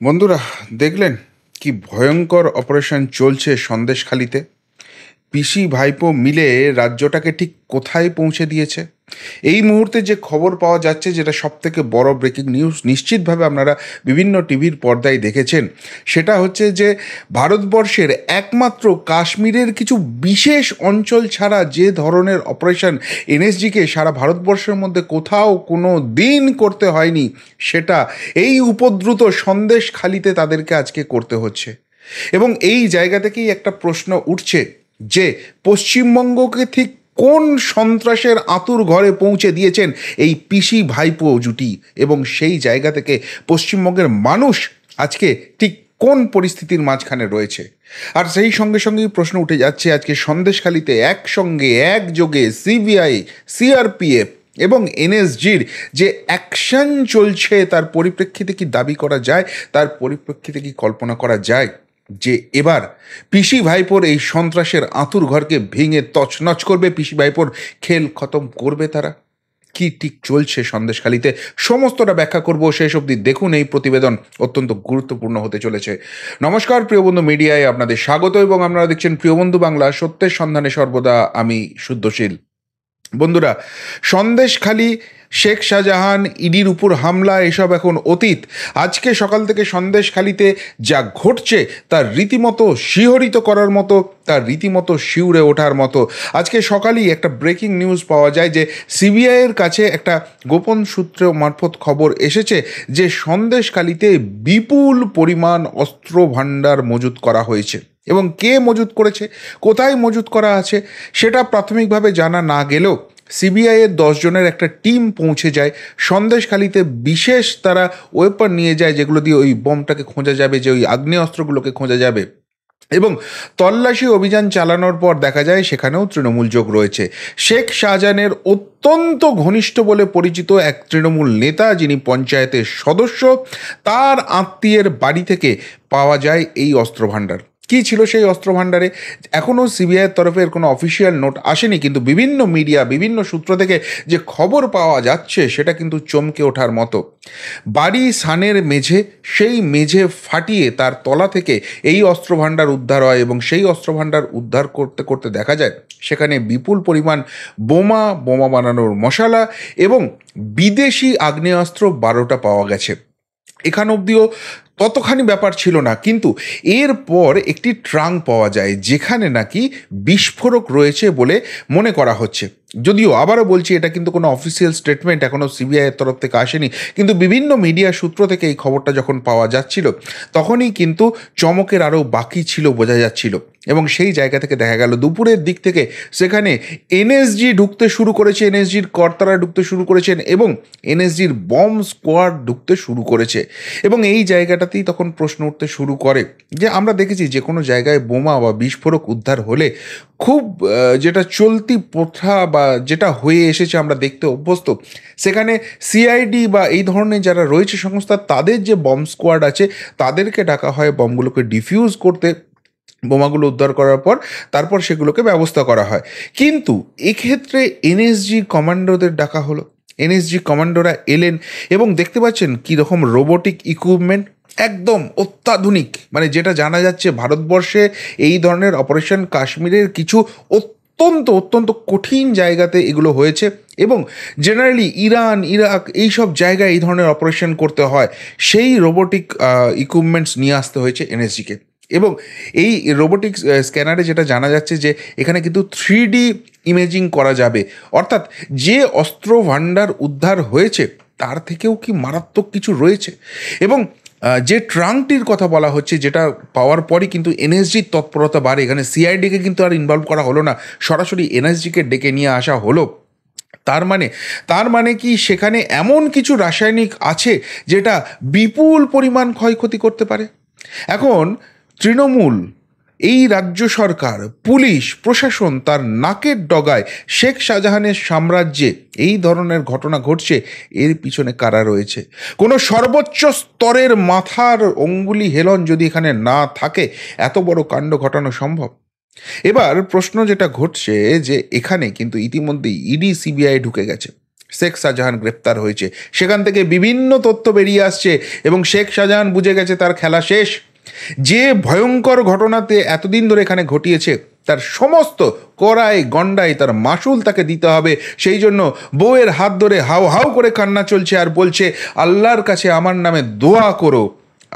বন্ধুরা, দেখলেন কি ভয়ঙ্কর অপারেশন চলছে সন্দেশখালিতে? পিসি ভাইপো মিলে রাজ্যটাকে ঠিক কোথায় পৌঁছে দিয়েছে। এই মুহূর্তে যে খবর পাওয়া যাচ্ছে, যেটা সবথেকে বড় ব্রেকিং নিউজ, নিশ্চিতভাবে আপনারা বিভিন্ন টিভির পর্দায় দেখেছেন, সেটা হচ্ছে যে ভারতবর্ষের একমাত্র কাশ্মীরের কিছু বিশেষ অঞ্চল ছাড়া যে ধরনের অপারেশন এনএসজিকে সারা ভারতবর্ষের মধ্যে কোথাও কোনো দিন করতে হয়নি, সেটা এই উপদ্রুত সন্দেশখালিতে তাদেরকে আজকে করতে হচ্ছে। এবং এই জায়গা থেকেই একটা প্রশ্ন উঠছে যে পশ্চিমবঙ্গকে ঠিক কোন সন্ত্রাসের আঁতুর ঘরে পৌঁছে দিয়েছেন এই পিসি ভাইপো জুটি, এবং সেই জায়গা থেকে পশ্চিমবঙ্গের মানুষ আজকে ঠিক কোন পরিস্থিতির মাঝখানে রয়েছে। আর সেই সঙ্গে সঙ্গেই প্রশ্ন উঠে যাচ্ছে, আজকে সন্দেশখালিতে একসঙ্গে একযোগে সিবিআই, সিআরপিএফ এবং এনএসজির যে অ্যাকশন চলছে, তার পরিপ্রেক্ষিতে কি দাবি করা যায়, তার পরিপ্রেক্ষিতে কি কল্পনা করা যায় যে এবার পিসি ভাইপোর এই সন্ত্রাসের আঁতুর ঘরকে ভেঙে তছনছ করবে, পিসি ভাইপোর খেল খতম করবে তারা? কি ঠিক চলছে সন্দেশখালিতে, সমস্তটা ব্যাখ্যা করব। শেষ অবধি দেখুন, এই প্রতিবেদন অত্যন্ত গুরুত্বপূর্ণ হতে চলেছে। নমস্কার প্রিয়বন্ধু, মিডিয়ায় আপনাদের স্বাগত এবং আপনারা দেখছেন প্রিয়বন্ধু বাংলা, সত্যের সন্ধানে সর্বদা আমি শুদ্ধশীল। বন্ধুরা, সন্দেশখালি, শেখ শাহজাহান, ইডির উপর হামলা, এসব এখন অতীত। আজকে সকাল থেকে সন্দেশখালিতে যা ঘটছে তার রীতিমতো শিহরিত করার মতো, তার রীতিমতো শিউরে ওঠার মতো। আজকে সকালেই একটা ব্রেকিং নিউজ পাওয়া যায় যে সিবিআইয়ের কাছে একটা গোপন সূত্র মারফত খবর এসেছে যে সন্দেশখালিতে বিপুল পরিমাণ অস্ত্র ভাণ্ডার মজুত করা হয়েছে। এবং কে মজুত করেছে, কোথায় মজুত করা আছে, সেটা প্রাথমিকভাবে জানা না গেলেও সিবিআইয়ের 10 জনের একটা টিম পৌঁছে যায় সন্দেশখালিতে। বিশেষ তারা ওয়েপন নিয়ে যায়, যেগুলো দিয়ে ওই বোমটাকে খোঁজা যাবে, যে ওই আগ্নেয়াস্ত্রগুলোকে খোঁজা যাবে। এবং তল্লাশি অভিযান চালানোর পর দেখা যায় সেখানেও তৃণমূল যোগ রয়েছে। শেখ শাহজাহানের অত্যন্ত ঘনিষ্ঠ বলে পরিচিত এক তৃণমূল নেতা, যিনি পঞ্চায়েতের সদস্য, তার আত্মীয়ের বাড়ি থেকে পাওয়া যায় এই অস্ত্রভাণ্ডার। কী ছিল সেই অস্ত্র ভাণ্ডারে, এখনও সিবিআইয়ের তরফে কোনো অফিসিয়াল নোট আসেনি, কিন্তু বিভিন্ন মিডিয়া, বিভিন্ন সূত্র থেকে যে খবর পাওয়া যাচ্ছে সেটা কিন্তু চমকে ওঠার মতো। বাড়ি সানের মেঝে, সেই মেঝে ফাটিয়ে তার তলা থেকে এই অস্ত্র ভাণ্ডার উদ্ধার হয় এবং সেই অস্ত্র ভাণ্ডার উদ্ধার করতে করতে দেখা যায় সেখানে বিপুল পরিমাণ বোমা, বোমা বানানোর মশলা এবং বিদেশি আগ্নেয়াস্ত্র 12টা পাওয়া গেছে। এখান অবধিও ততখানি ব্যাপার ছিল না, কিন্তু এরপর একটি ট্রাঙ্ক পাওয়া যায় যেখানে নাকি বিস্ফোরক রয়েছে বলে মনে করা হচ্ছে। যদিও আবারও বলছি, এটা কিন্তু কোনো অফিসিয়াল স্টেটমেন্ট এখনও সিবিআইয়ের তরফ থেকে আসেনি, কিন্তু বিভিন্ন মিডিয়া সূত্র থেকে এই খবরটা যখন পাওয়া যাচ্ছিল তখনই কিন্তু চমকের আরও বাকি ছিল বোঝা যাচ্ছিল। এবং সেই জায়গা থেকে দেখা গেল দুপুরের দিক থেকে সেখানে এনএসজি ঢুকতে শুরু করেছে, এনএসজির কর্তারা ঢুকতে শুরু করেছেন এবং এনএসজির বম্ব স্কোয়াড ঢুকতে শুরু করেছে। এবং এই জায়গাটাতেই তখন প্রশ্ন উঠতে শুরু করে যে আমরা দেখেছি যে কোনো জায়গায় বোমা বা বিস্ফোরক উদ্ধার হলে খুব যেটা চলতি প্রথা বা যেটা হয়ে এসেছে আমরা দেখতে অভ্যস্ত, সেখানে সিআইডি বা এই ধরনের যারা রয়েছে সংস্থা, তাদের যে বম্ব স্কোয়াড আছে তাদেরকে ডাকা হয় বমগুলোকে ডিফিউজ করতে, বোমাগুলো উদ্ধার করার পর তারপর সেগুলোকে ব্যবস্থা করা হয়। কিন্তু এক্ষেত্রে এনএসজি কমান্ডোদের ডাকা হলো, এনএসজি কমান্ডোরা এলেন এবং দেখতে পাচ্ছেন কীরকম রোবোটিক ইকুইপমেন্ট, একদম অত্যাধুনিক, মানে যেটা জানা যাচ্ছে ভারতবর্ষে এই ধরনের অপারেশন কাশ্মীরের কিছু অত্যন্ত অত্যন্ত কঠিন জায়গাতে এগুলো হয়েছে, এবং জেনারেলি ইরান, ইরাক এইসব জায়গায় এই ধরনের অপারেশন করতে হয়, সেই রোবোটিক ইকুইপমেন্টস নিয়ে আসতে হয়েছে এনএসজিকে। এবং এই রোবোটিক স্ক্যানারে যেটা জানা যাচ্ছে যে এখানে কিন্তু 3D ইমেজিং করা যাবে, অর্থাৎ যে অস্ত্র ভাণ্ডার উদ্ধার হয়েছে তার থেকেও কি মারাত্মক কিছু রয়েছে। এবং যে ট্রাঙ্কটির কথা বলা হচ্ছে, যেটা পাওয়ার পরই কিন্তু এনএসজির তৎপরতা বাড়ে, এখানে সিআইডিকে কিন্তু আর ইনভলভ করা হলো না, সরাসরি এনএসজিকে ডেকে নিয়ে আসা হলো। তার মানে কি সেখানে এমন কিছু রাসায়নিক আছে যেটা বিপুল পরিমাণ ক্ষয়ক্ষতি করতে পারে। এখন তৃণমূল, এই রাজ্য সরকার, পুলিশ প্রশাসন তার নাকের ডগায় শেখ শাহজাহানের সাম্রাজ্যে এই ধরনের ঘটনা ঘটছে, এর পিছনে কারা রয়েছে? কোনো সর্বোচ্চ স্তরের মাথার অঙ্গুলি হেলন যদি এখানে না থাকে, এত বড় কাণ্ড ঘটানো সম্ভব? এবার প্রশ্ন যেটা ঘটছে যে এখানে কিন্তু ইতিমধ্যেই ইডি সিবিআই ঢুকে গেছে, শেখ শাহজাহান গ্রেপ্তার হয়েছে, সেখান থেকে বিভিন্ন তথ্য বেরিয়ে আসছে এবং শেখ শাহজাহান বুঝে গেছে তার খেলা শেষ। যে ভয়ঙ্কর ঘটনাতে এতদিন ধরে এখানে ঘটিয়েছে তার সমস্ত কড়াই গন্ডাই তার মাসুল তাকে দিতে হবে, সেই জন্য বউয়ের হাত ধরে হাউ হাউ করে কান্না চলছে আর বলছে আল্লাহর কাছে আমার নামে দোয়া করো।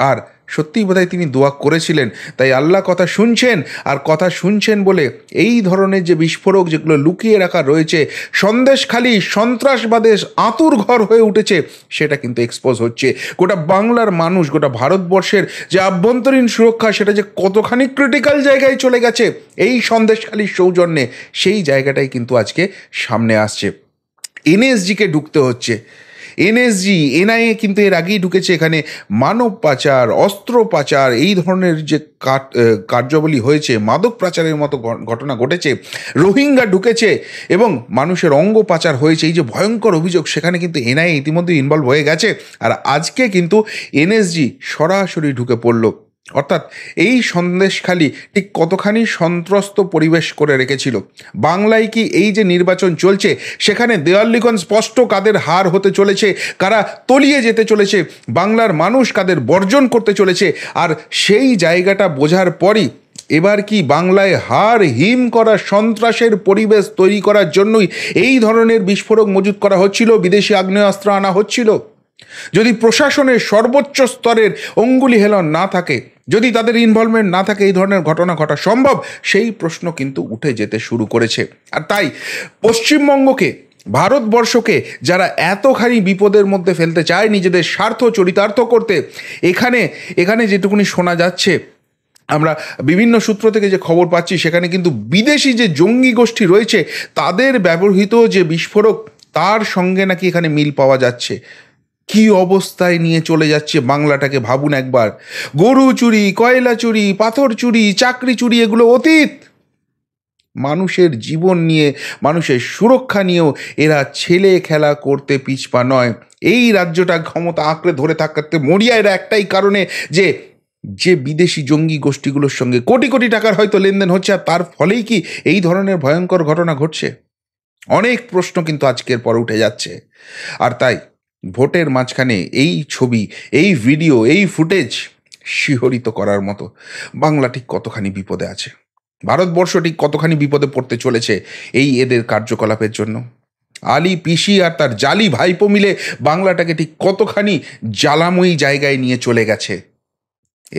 আর সত্যিই বোধহয় তিনি দোয়া করেছিলেন, তাই আল্লাহ কথা শুনছেন, আর কথা শুনছেন বলে এই ধরনের যে বিস্ফোরক যেগুলো লুকিয়ে রাখা রয়েছে, সন্দেশখালি সন্ত্রাসবাদের আঁতুর ঘর হয়ে উঠেছে, সেটা কিন্তু এক্সপোজ হচ্ছে। গোটা বাংলার মানুষ, গোটা ভারতবর্ষের যে আভ্যন্তরীণ সুরক্ষা, সেটা যে কতখানি ক্রিটিক্যাল জায়গায় চলে গেছে এই সন্দেশখালির সৌজন্যে, সেই জায়গাটাই কিন্তু আজকে সামনে আসছে। এনএসজিকে ঢুকতে হচ্ছে। এনএসজি, এনআইএ কিন্তু এর আগেই ঢুকেছে এখানে। মানব পাচার, অস্ত্র পাচার, এই ধরনের যে কার্যাবলী হয়েছে, মাদক পাচারের মতো ঘটনা ঘটেছে, রোহিঙ্গা ঢুকেছে এবং মানুষের অঙ্গ পাচার হয়েছে, এই যে ভয়ঙ্কর অভিযোগ, সেখানে কিন্তু এনআইএ ইতিমধ্যে ইনভলভ হয়ে গেছে। আর আজকে কিন্তু এনএসজি সরাসরি ঢুকে পড়ল। অর্থাৎ এই সন্দেশখালি ঠিক কতখানি সন্ত্রস্ত পরিবেশ করে রেখেছিল। বাংলায় কি এই যে নির্বাচন চলছে, সেখানে দেওয়াল স্পষ্ট কাদের হার হতে চলেছে, কারা তলিয়ে যেতে চলেছে, বাংলার মানুষ কাদের বর্জন করতে চলেছে, আর সেই জায়গাটা বোঝার পরই এবার কি বাংলায় হার হিম করা সন্ত্রাসের পরিবেশ তৈরি করার জন্যই এই ধরনের বিস্ফোরক মজুত করা হচ্ছিল, বিদেশি আগ্নেয়াস্ত্র আনা হচ্ছিল। যদি প্রশাসনের সর্বোচ্চ স্তরের অঙ্গুলি হেলন না থাকে, যদি তাদের ইনভলভমেন্ট না থাকে, এই ধরনের ঘটনা ঘটা সম্ভব? সেই প্রশ্ন কিন্তু উঠে যেতে শুরু করেছে। আর তাই পশ্চিমবঙ্গকে, ভারতবর্ষকে যারা এতখানি বিপদের মধ্যে ফেলতে চায় নিজেদের স্বার্থ চরিতার্থ করতে, এখানে যেটুকুনি শোনা যাচ্ছে, আমরা বিভিন্ন সূত্র থেকে যে খবর পাচ্ছি, সেখানে কিন্তু বিদেশি যে জঙ্গি গোষ্ঠী রয়েছে তাদের ব্যবহৃত যে বিস্ফোরক, তার সঙ্গে নাকি এখানে মিল পাওয়া যাচ্ছে। কি অবস্থায় নিয়ে চলে যাচ্ছে বাংলাটাকে ভাবুন একবার। গরু চুরি, কয়লা চুরি, পাথর চুরি, চাকরি চুরি, এগুলো অতীত। মানুষের জীবন নিয়ে, মানুষের সুরক্ষা নিয়েও এরা ছেলে খেলা করতে পিছপা নয়। এই রাজ্যটা ক্ষমতা আঁকড়ে ধরে থাকতে মরিয়া এরা একটাই কারণে, যে বিদেশি জঙ্গি গোষ্ঠীগুলোর সঙ্গে কোটি কোটি টাকার হয়তো লেনদেন হচ্ছে, আর তার ফলেই কি এই ধরনের ভয়ঙ্কর ঘটনা ঘটছে? অনেক প্রশ্ন কিন্তু আজকের পর উঠে যাচ্ছে। আর তাই ভোটের মাঝখানে এই ছবি, এই ভিডিও, এই ফুটেজ শিহরিত করার মতো। বাংলা ঠিক কতখানি বিপদে আছে, ভারতবর্ষ ঠিক কতখানি বিপদে পড়তে চলেছে এই এদের কার্যকলাপের জন্য। আলী পিসি আর তার জালি ভাইপো মিলে বাংলাটাকে ঠিক কতখানি জ্বালাময়ী জায়গায় নিয়ে চলে গেছে।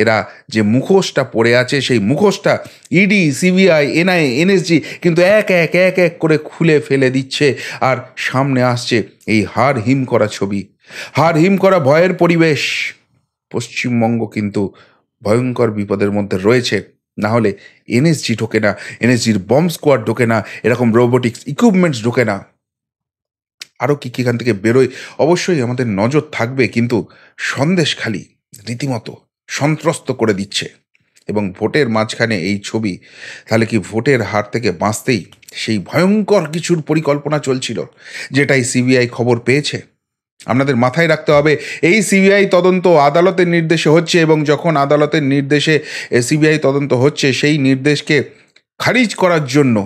এরা যে মুখোশটা পড়ে আছে, সেই মুখোশটা ইডি, সিবিআই, এনআইএ, এনএসজি কিন্তু এক এক এক এক করে খুলে ফেলে দিচ্ছে। আর সামনে আসছে এই হাড় হিম করা ছবি, হাড় হিম করা ভয়ের পরিবেশ। পশ্চিমবঙ্গ কিন্তু ভয়ঙ্কর বিপদের মধ্যে রয়েছে। না হলে এনএসজি ঢোকে না, এনএসজির বম্ব স্কোয়াড ঢোকে না, এরকম রোবোটিক্স ইকুইপমেন্টস ঢোকে না। আরও কী এখান থেকে বেরোয় অবশ্যই আমাদের নজর থাকবে, কিন্তু সন্দেশখালি রীতিমতো সন্ত্রস্ত করে দিচ্ছে। এবং ভোটের মাঝখানে এই ছবি, তাহলে কি ভোটের হার থেকে বাঁচতেই সেই ভয়ঙ্কর কিছুর পরিকল্পনা চলছিল, যেটাই সিবিআই খবর পেয়েছে? আপনাদের মাথায় রাখতে হবে, এই সিবিআই তদন্ত আদালতের নির্দেশে হচ্ছে, এবং যখন আদালতের নির্দেশে সিবিআই তদন্ত হচ্ছে, সেই নির্দেশকে খারিজ করার জন্য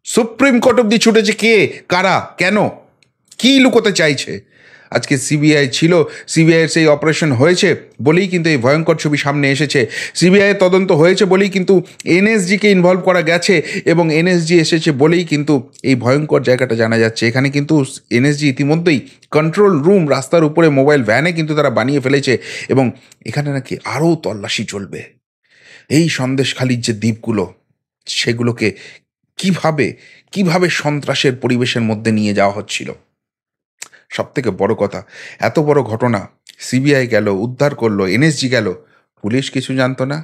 সুপ্রিম কোর্ট অব্দি ছুটেছে কে, কারা, কেন, কী লুকোতে চাইছে? আজকে সিবিআই ছিল, সিবিআইয়ের সেই অপারেশন হয়েছে বলেই কিন্তু এই ভয়ঙ্কর ছবি সামনে এসেছে। সিবিআইয়ের তদন্ত হয়েছে বলেই কিন্তু এনএসজিকে ইনভলভ করা গেছে এবং এনএসজি এসেছে বলেই কিন্তু এই ভয়ঙ্কর জায়গাটা জানা যাচ্ছে। এখানে কিন্তু এনএসজি ইতিমধ্যেই কন্ট্রোল রুম রাস্তার উপরে মোবাইল ভ্যানে কিন্তু তারা বানিয়ে ফেলেছে এবং এখানে নাকি আরও তল্লাশি চলবে। এই সন্দেশখালির যে দ্বীপগুলো, সেগুলোকে কিভাবে কিভাবে সন্ত্রাসের পরিবেশের মধ্যে নিয়ে যাওয়া হচ্ছিল। সব থেকে বড় কথা, এত বড় ঘটনা, সিবিআই গেল, উদ্ধার করলো, এনএসজি গেল, পুলিশ কিছু জানতো না,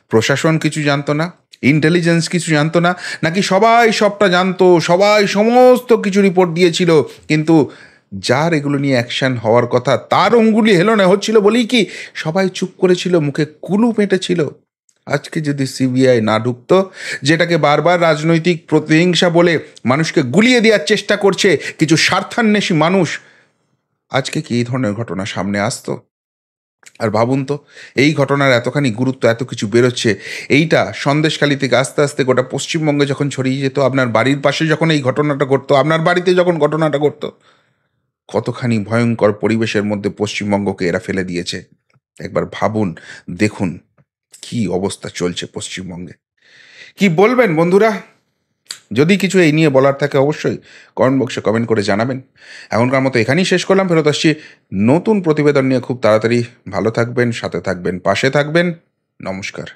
প্রশাসন কিছু জানতো না, ইন্টেলিজেন্স কিছু জানতো না, নাকি সবাই সবটা জানতো, সবাই সমস্ত কিছু রিপোর্ট দিয়েছিল, কিন্তু যার এগুলো নিয়ে অ্যাকশন হওয়ার কথা তার অঙ্গুলি হেলনে হচ্ছিল বলেই কি সবাই চুপ করেছিল, মুখে কুলু পেটেছিল। আজকে যদি সিবিআই না ঢুকতো, যেটাকে বারবার রাজনৈতিক প্রতিহিংসা বলে মানুষকে গুলিয়ে দেওয়ার চেষ্টা করছে কিছু স্বার্থান্বেষী মানুষ, আজকে কি এই ধরনের ঘটনা সামনে আসতো? আর ভাবুন তো, এই ঘটনার এতখানি গুরুত্ব, এত কিছু বেরোচ্ছে, এইটা সন্দেশখালী থেকে আস্তে আস্তে গোটা পশ্চিমবঙ্গে যখন ছড়িয়ে যেত, আপনার বাড়ির পাশে যখন এই ঘটনাটা ঘটতো, আপনার বাড়িতে যখন ঘটনাটা ঘটতো, কতখানি ভয়ঙ্কর পরিবেশের মধ্যে পশ্চিমবঙ্গকে এরা ফেলে দিয়েছে। একবার ভাবুন, দেখুন কি অবস্থা চলছে পশ্চিমবঙ্গে। কি বলবেন বন্ধুরা? যদি কিছু এই নিয়ে বলার থাকে অবশ্যই কমেন্ট বক্সে কমেন্ট করে জানাবেন। এখনকার মতো এখানেই শেষ করলাম, ফেরত আসছি নতুন প্রতিবেদন নিয়ে খুব তাড়াতাড়ি। ভালো থাকবেন, সাথে থাকবেন, পাশে থাকবেন। নমস্কার।